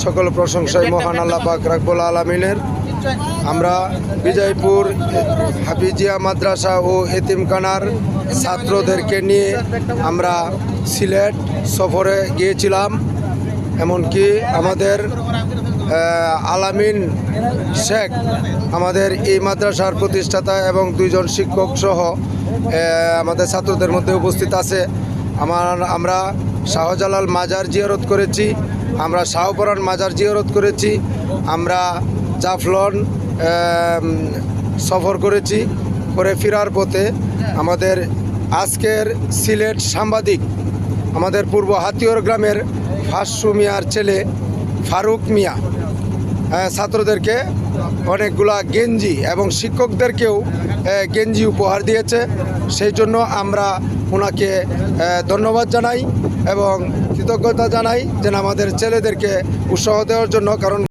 সকল প্রশংসায় মহান আল্লাহ পাক রব্বুল আলামিনের। আমরা বিজয়পুর হাফিজিয়া মাদ্রাসা ও এতিমখানার ছাত্রদেরকে নিয়ে আমরা সিলেট সফরে গিয়েছিলাম। এমনকি আমাদের আলামিন শেখ আমাদের এই মাদ্রাসার প্রতিষ্ঠাতা এবং দুইজন শিক্ষক সহ আমাদের ছাত্রদের মধ্যে উপস্থিত আছে। আমরা শাহজালাল মাজার জিয়ারত করেছি, আমরা শাহপরান মাজার জিয়ারত করেছি, আমরা জাফলন সফর করেছি। করে ফেরার পথে আমাদের আজকের সিলেট সাংবাদিক আমাদের পূর্ব হাতিয়ার গ্রামের ফাঁসু মিয়ার ছেলে ফারুক মিয়া ছাত্রদেরকে অনেকগুলা গেঞ্জি এবং শিক্ষকদেরকেও গেঞ্জি উপহার দিয়েছে। সেই জন্য আমরা ওনাকে ধন্যবাদ জানাই এবং কৃতজ্ঞতা জানাই যেন আমাদের ছেলেদেরকে উৎসাহ দেওয়ার জন্য। কারণ